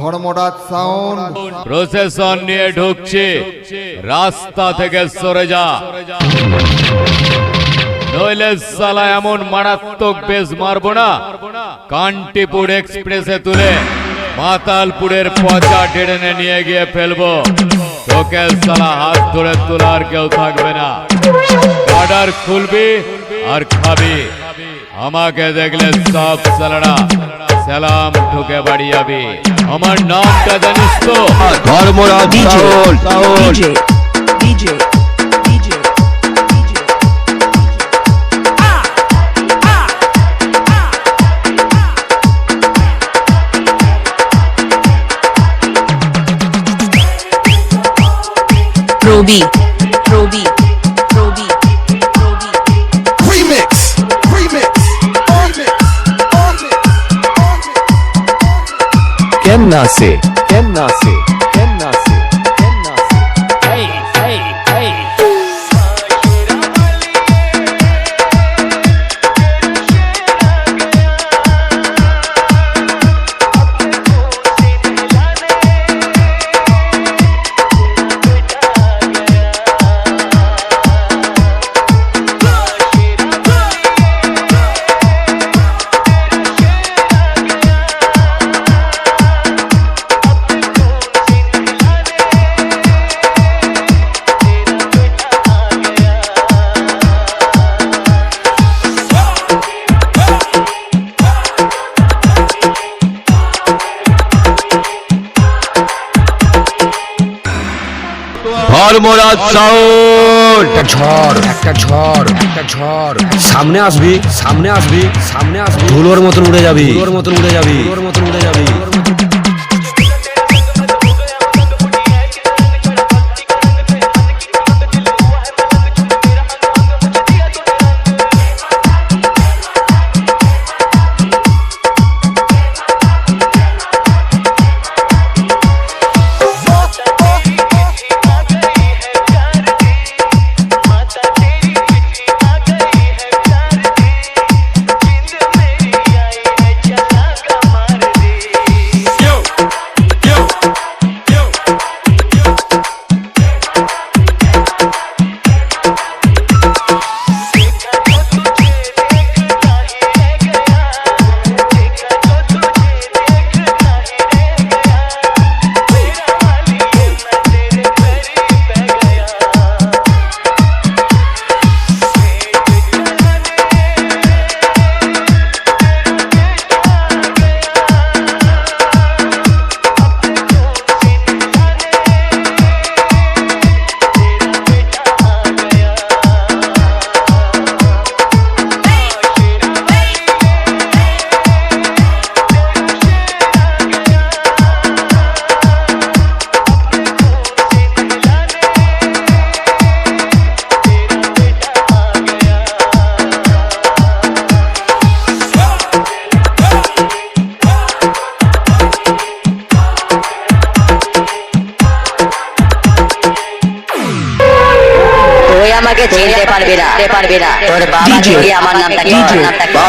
Dharmaraj sound procession নিয়ে ঢুকছে, রাস্তা থেকে সরে যা, নইলে সালা এমন মারাত্মক বেশ মারবো না কান্টিপুর এক্সপ্রেসে তুলে মাতালপুরের পচা ট্রেনে নিয়ে গিয়ে ফেলবো। তোকে সালা হাত ধরে তোলার কেউ থাকবে না। অর্ডার খুলবি আর খাবি। আমাকে দেখলে সব সালারা সালাম ঠুকে বাড়ি যাবি। আমার নামটা জানিস তো? Dharmaraj sound. Robi. Remix. Kenna se. Dharmaraj sound. একটা ঝড় সামনে আসবি ধুলোর মতন উড়ে যাবি।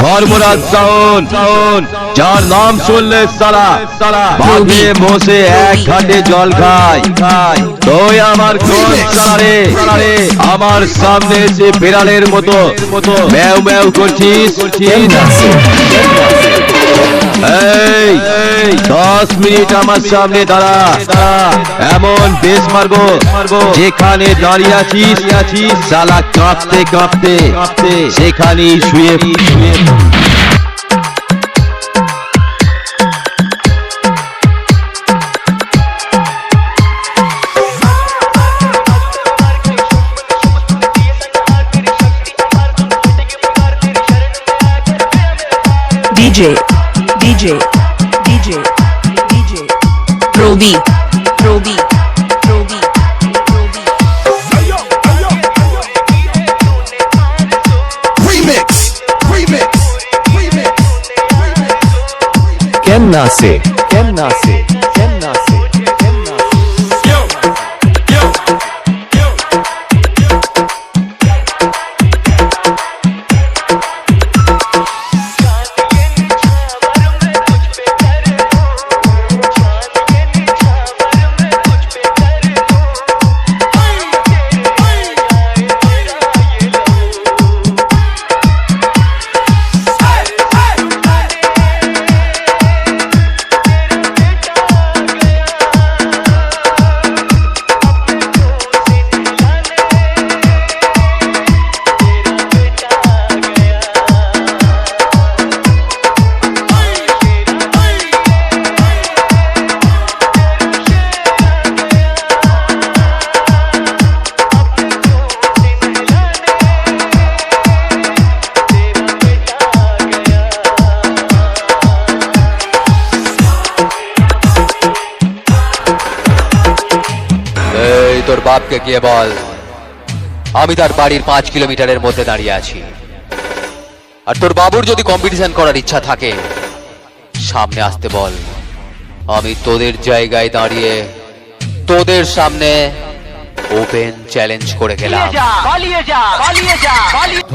ধর্মরাজ সাউন্ড, যার নাম শুনলে সালা বাঁধে মোসে এক ঘাটে জল খায়। তুই আমার কোন সালারে আমার সামনে এসে বিড়ালের মতো ম্যাও ম্যাও করছিস? এই 10 মিনিট আমার সামনে দাঁড়া, এমন বেশ মারবো যেখানে দাঁড়িয়ে আছিস সালা কাঁপতে সেখানেই শুয়ে। DJ Robi. Kenna se. তুই তোর বাপকে গিয়ে বল আমি তার বাড়ির 5 কিলোমিটারের মধ্যে দাঁড়িয়ে আছি। আর তোর বাবুর যদি কম্পিটিশন করার ইচ্ছা থাকে সামনে আসতে বল, আমি তোদের জায়গায় দাঁড়িয়ে তোদের সামনে ওপেন চ্যালেঞ্জ করে গেলাম।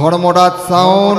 ধর্মরাজ সাউন্ড।